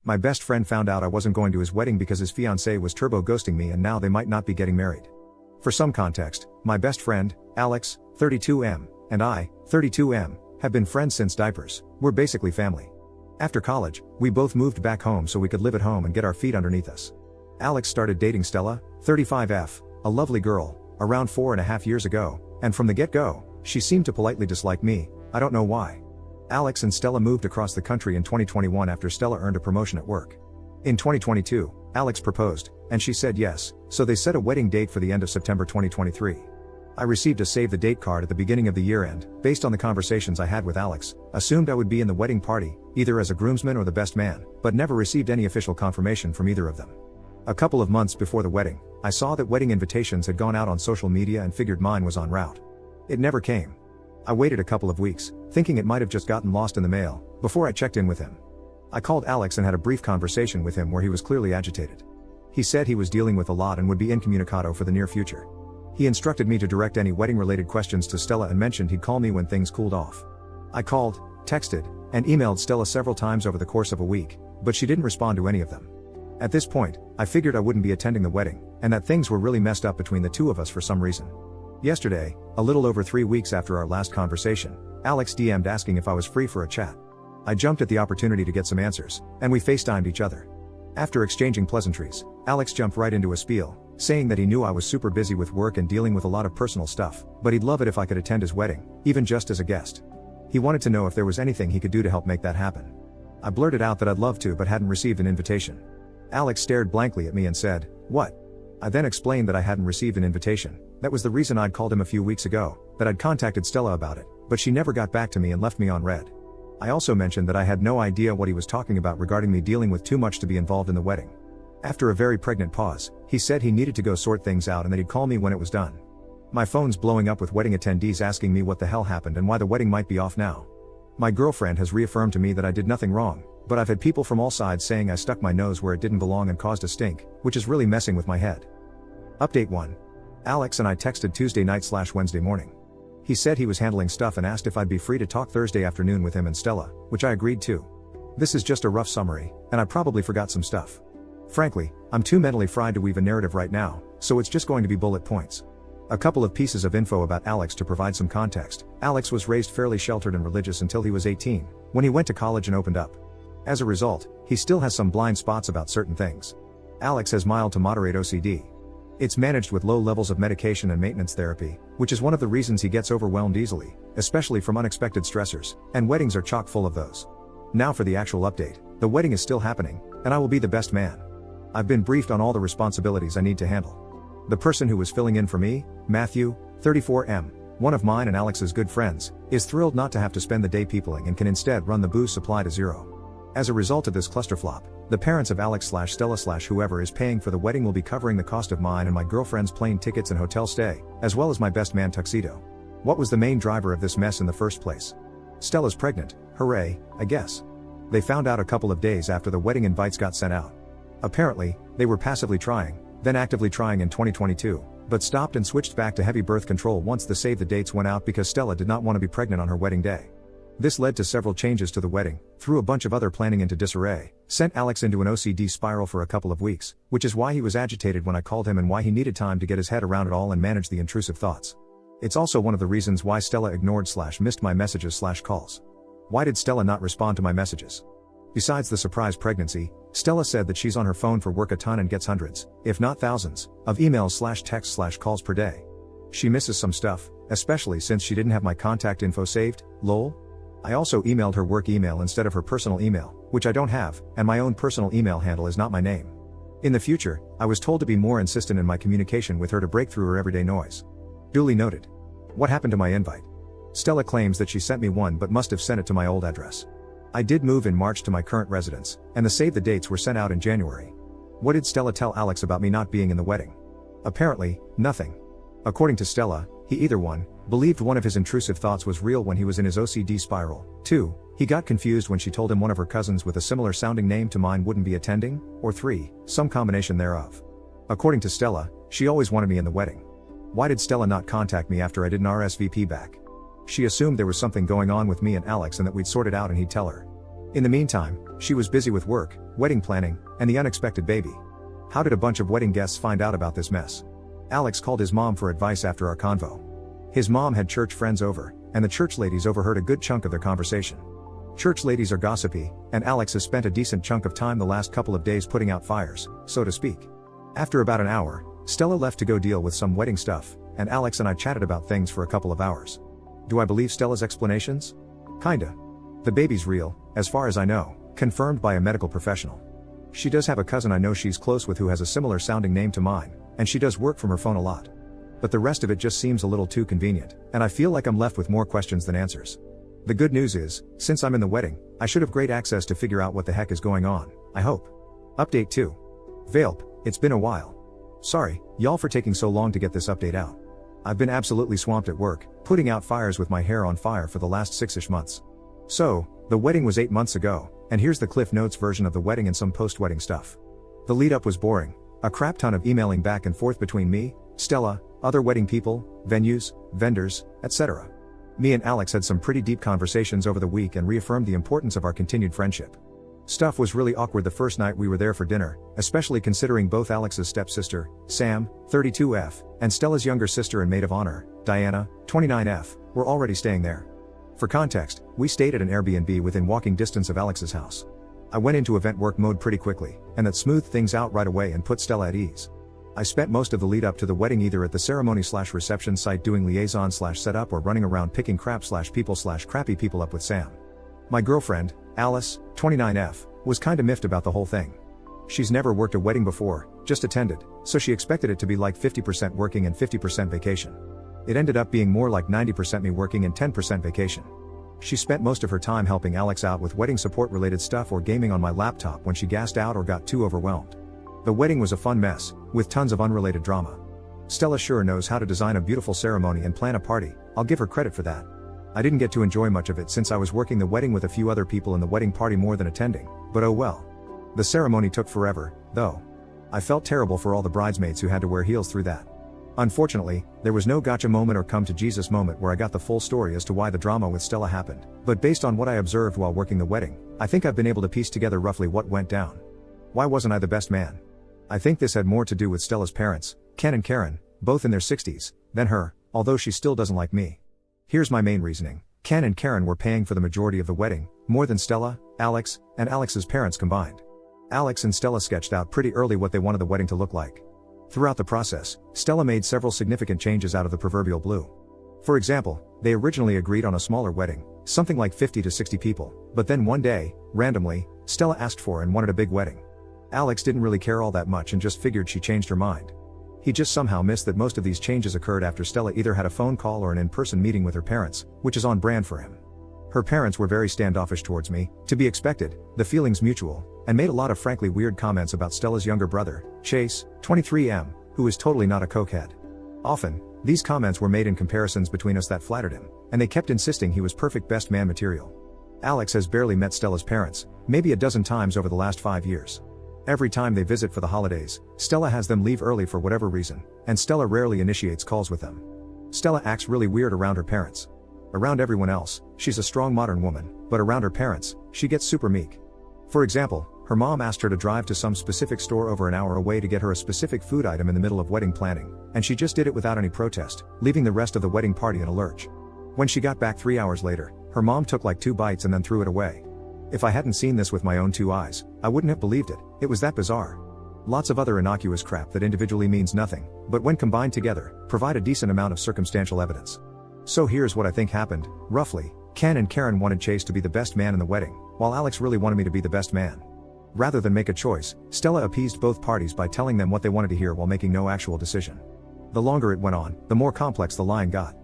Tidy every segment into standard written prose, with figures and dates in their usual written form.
My best friend found out I wasn't going to his wedding because his fiance was turbo ghosting me and now they might not be getting married. For some context, my best friend, Alex, 32M, and I, 32M, have been friends since diapers. We're basically family. After college, we both moved back home so we could live at home and get our feet underneath us. Alex started dating Stella, 35F, a lovely girl, around 4.5 years ago, and from the get-go, she seemed to politely dislike me. I don't know why. Alex and Stella moved across the country in 2021 after Stella earned a promotion at work. In 2022, Alex proposed, and she said yes, so they set a wedding date for the end of September 2023. I received a save the date card at the beginning of the year and, based on the conversations I had with Alex, assumed I would be in the wedding party, either as a groomsman or the best man, but never received any official confirmation from either of them. A couple of months before the wedding, I saw that wedding invitations had gone out on social media and figured mine was en route. It never came. I waited a couple of weeks, thinking it might have just gotten lost in the mail, before I checked in with him. I called Alex and had a brief conversation with him where he was clearly agitated. He said he was dealing with a lot and would be incommunicado for the near future. He instructed me to direct any wedding-related questions to Stella and mentioned he'd call me when things cooled off. I called, texted, and emailed Stella several times over the course of a week, but she didn't respond to any of them. At this point, I figured I wouldn't be attending the wedding, and that things were really messed up between the two of us for some reason. Yesterday, a little over 3 weeks after our last conversation, Alex DM'd asking if I was free for a chat. I jumped at the opportunity to get some answers, and we FaceTimed each other. After exchanging pleasantries, Alex jumped right into a spiel, saying that he knew I was super busy with work and dealing with a lot of personal stuff, but he'd love it if I could attend his wedding, even just as a guest. He wanted to know if there was anything he could do to help make that happen. I blurted out that I'd love to but hadn't received an invitation. Alex stared blankly at me and said, "What?" I then explained that I hadn't received an invitation. That was the reason I'd called him a few weeks ago, that I'd contacted Stella about it, but she never got back to me and left me on red. I also mentioned that I had no idea what he was talking about regarding me dealing with too much to be involved in the wedding. After a very pregnant pause, he said he needed to go sort things out and that he'd call me when it was done. My phone's blowing up with wedding attendees asking me what the hell happened and why the wedding might be off now. My girlfriend has reaffirmed to me that I did nothing wrong, but I've had people from all sides saying I stuck my nose where it didn't belong and caused a stink, which is really messing with my head. Update 1. Alex and I texted Tuesday night/Wednesday morning. He said he was handling stuff and asked if I'd be free to talk Thursday afternoon with him and Stella, which I agreed to. This is just a rough summary, and I probably forgot some stuff. Frankly, I'm too mentally fried to weave a narrative right now, so it's just going to be bullet points. A couple of pieces of info about Alex to provide some context. Alex was raised fairly sheltered and religious until he was 18, when he went to college and opened up. As a result, he still has some blind spots about certain things. Alex has mild to moderate OCD. It's managed with low levels of medication and maintenance therapy, which is one of the reasons he gets overwhelmed easily, especially from unexpected stressors, and weddings are chock full of those. Now for the actual update. The wedding is still happening, and I will be the best man. I've been briefed on all the responsibilities I need to handle. The person who was filling in for me, Matthew, 34M, one of mine and Alex's good friends, is thrilled not to have to spend the day peopling and can instead run the booze supply to zero. As a result of this clusterflop, the parents of Alex/Stella/whoever is paying for the wedding will be covering the cost of mine and my girlfriend's plane tickets and hotel stay, as well as my best man tuxedo. What was the main driver of this mess in the first place? Stella's pregnant, hooray, I guess. They found out a couple of days after the wedding invites got sent out. Apparently, they were passively trying, then actively trying in 2022, but stopped and switched back to heavy birth control once the save the dates went out because Stella did not want to be pregnant on her wedding day. This led to several changes to the wedding, threw a bunch of other planning into disarray, sent Alex into an OCD spiral for a couple of weeks, which is why he was agitated when I called him and why he needed time to get his head around it all and manage the intrusive thoughts. It's also one of the reasons why Stella ignored/missed my messages/calls. Why did Stella not respond to my messages? Besides the surprise pregnancy, Stella said that she's on her phone for work a ton and gets hundreds, if not thousands, of emails/texts/calls per day. She misses some stuff, especially since she didn't have my contact info saved, lol. I also emailed her work email instead of her personal email, which I don't have, and my own personal email handle is not my name. In the future, I was told to be more insistent in my communication with her to break through her everyday noise. Duly noted. What happened to my invite? Stella claims that she sent me one but must have sent it to my old address. I did move in March to my current residence, and the save the dates were sent out in January. What did Stella tell Alex about me not being in the wedding? Apparently, nothing. According to Stella, he either 1, believed one of his intrusive thoughts was real when he was in his OCD spiral, 2, he got confused when she told him one of her cousins with a similar sounding name to mine wouldn't be attending, or 3, some combination thereof. According to Stella, she always wanted me in the wedding. Why did Stella not contact me after I didn't RSVP back? She assumed there was something going on with me and Alex and that we'd sort it out and he'd tell her. In the meantime, she was busy with work, wedding planning, and the unexpected baby. How did a bunch of wedding guests find out about this mess? Alex called his mom for advice after our convo. His mom had church friends over, and the church ladies overheard a good chunk of their conversation. Church ladies are gossipy, and Alex has spent a decent chunk of time the last couple of days putting out fires, so to speak. After about an hour, Stella left to go deal with some wedding stuff, and Alex and I chatted about things for a couple of hours. Do I believe Stella's explanations? Kinda. The baby's real, as far as I know, confirmed by a medical professional. She does have a cousin I know she's close with who has a similar sounding name to mine, and she does work from her phone a lot. But the rest of it just seems a little too convenient, and I feel like I'm left with more questions than answers. The good news is, since I'm in the wedding, I should have great access to figure out what the heck is going on, I hope. Update 2. Valp, it's been a while. Sorry, y'all for taking so long to get this update out. I've been absolutely swamped at work, putting out fires with my hair on fire for the last 6-ish months. So, the wedding was 8 months ago, and here's the Cliff Notes version of the wedding and some post-wedding stuff. The lead-up was boring, a crap ton of emailing back and forth between me, Stella, other wedding people, venues, vendors, etc. Me and Alex had some pretty deep conversations over the week and reaffirmed the importance of our continued friendship. Stuff was really awkward the first night we were there for dinner, especially considering both Alex's stepsister, Sam, 32F, and Stella's younger sister and maid of honor, Diana, 29F, were already staying there. For context, we stayed at an Airbnb within walking distance of Alex's house. I went into event work mode pretty quickly, and that smoothed things out right away and put Stella at ease. I spent most of the lead up to the wedding either at the ceremony/reception site doing liaison/setup or running around picking crap/people/crappy people up with Sam. My girlfriend, Alice, 29F, was kinda miffed about the whole thing. She's never worked a wedding before, just attended, so she expected it to be like 50% working and 50% vacation. It ended up being more like 90% me working and 10% vacation. She spent most of her time helping Alex out with wedding support related stuff or gaming on my laptop when she gassed out or got too overwhelmed. The wedding was a fun mess, with tons of unrelated drama. Stella sure knows how to design a beautiful ceremony and plan a party, I'll give her credit for that. I didn't get to enjoy much of it since I was working the wedding with a few other people in the wedding party more than attending, but oh well. The ceremony took forever, though. I felt terrible for all the bridesmaids who had to wear heels through that. Unfortunately, there was no gotcha moment or come to Jesus moment where I got the full story as to why the drama with Stella happened, but based on what I observed while working the wedding, I think I've been able to piece together roughly what went down. Why wasn't I the best man? I think this had more to do with Stella's parents, Ken and Karen, both in their 60s, than her, although she still doesn't like me. Here's my main reasoning. Ken and Karen were paying for the majority of the wedding, more than Stella, Alex, and Alex's parents combined. Alex and Stella sketched out pretty early what they wanted the wedding to look like. Throughout the process, Stella made several significant changes out of the proverbial blue. For example, they originally agreed on a smaller wedding, something like 50 to 60 people, but then one day, randomly, Stella asked for and wanted a big wedding. Alex didn't really care all that much and just figured she changed her mind. He just somehow missed that most of these changes occurred after Stella either had a phone call or an in-person meeting with her parents, which is on brand for him. Her parents were very standoffish towards me, to be expected, the feelings mutual, and made a lot of frankly weird comments about Stella's younger brother, Chase, 23M, who is totally not a cokehead. Often, these comments were made in comparisons between us that flattered him, and they kept insisting he was perfect best man material. Alex has barely met Stella's parents, maybe a dozen times over the last 5 years. Every time they visit for the holidays, Stella has them leave early for whatever reason, and Stella rarely initiates calls with them. Stella acts really weird around her parents. Around everyone else, she's a strong modern woman, but around her parents, she gets super meek. For example, her mom asked her to drive to some specific store over an hour away to get her a specific food item in the middle of wedding planning, and she just did it without any protest, leaving the rest of the wedding party in a lurch. When she got back 3 hours later, her mom took like 2 bites and then threw it away. If I hadn't seen this with my own 2 eyes, I wouldn't have believed it, it was that bizarre. Lots of other innocuous crap that individually means nothing, but when combined together, provide a decent amount of circumstantial evidence. So here's what I think happened, roughly. Ken and Karen wanted Chase to be the best man in the wedding, while Alex really wanted me to be the best man. Rather than make a choice, Stella appeased both parties by telling them what they wanted to hear while making no actual decision. The longer it went on, the more complex the lying got.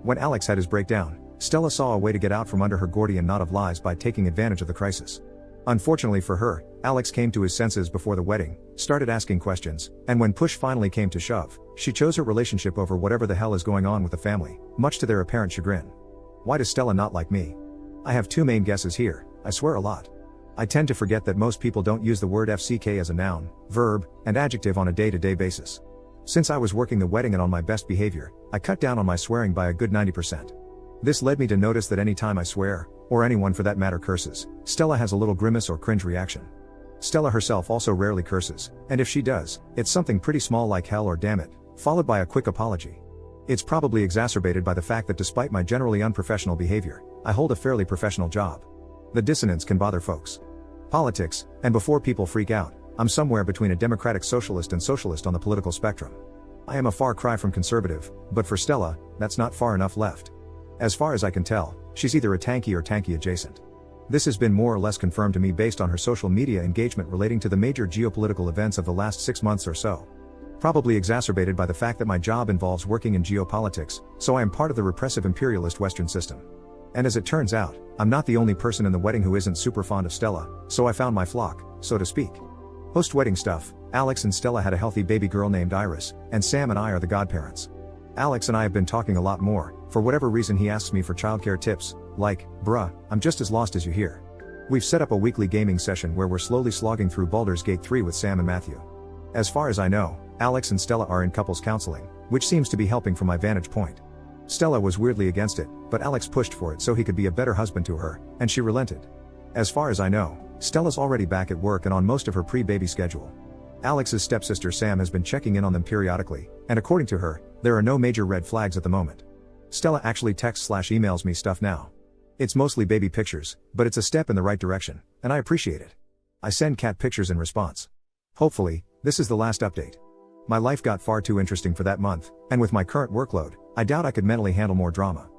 When Alex had his breakdown, Stella saw a way to get out from under her Gordian knot of lies by taking advantage of the crisis. Unfortunately for her, Alex came to his senses before the wedding, started asking questions, and when push finally came to shove, she chose her relationship over whatever the hell is going on with the family, much to their apparent chagrin. Why does Stella not like me? I have 2 main guesses here, I swear a lot. I tend to forget that most people don't use the word FCK as a noun, verb, and adjective on a day-to-day basis. Since I was working the wedding and on my best behavior, I cut down on my swearing by a good 90%. This led me to notice that any time I swear, or anyone for that matter curses, Stella has a little grimace or cringe reaction. Stella herself also rarely curses, and if she does, it's something pretty small like hell or damn it, followed by a quick apology. It's probably exacerbated by the fact that despite my generally unprofessional behavior, I hold a fairly professional job. The dissonance can bother folks. Politics, and before people freak out, I'm somewhere between a democratic socialist and socialist on the political spectrum. I am a far cry from conservative, but for Stella, that's not far enough left. As far as I can tell, she's either a tanky or tanky adjacent. This has been more or less confirmed to me based on her social media engagement relating to the major geopolitical events of the last 6 months or so. Probably exacerbated by the fact that my job involves working in geopolitics, so I am part of the repressive imperialist Western system. And as it turns out, I'm not the only person in the wedding who isn't super fond of Stella, so I found my flock, so to speak. Post-wedding stuff, Alex and Stella had a healthy baby girl named Iris, and Sam and I are the godparents. Alex and I have been talking a lot more. For whatever reason he asks me for childcare tips, like, bruh, I'm just as lost as you hear. We've set up a weekly gaming session where we're slowly slogging through Baldur's Gate 3 with Sam and Matthew. As far as I know, Alex and Stella are in couples counseling, which seems to be helping from my vantage point. Stella was weirdly against it, but Alex pushed for it so he could be a better husband to her, and she relented. As far as I know, Stella's already back at work and on most of her pre-baby schedule. Alex's stepsister Sam has been checking in on them periodically, and according to her, there are no major red flags at the moment. Stella actually texts/emails me stuff now. It's mostly baby pictures, but it's a step in the right direction, and I appreciate it. I send cat pictures in response. Hopefully, this is the last update. My life got far too interesting for that month, and with my current workload, I doubt I could mentally handle more drama.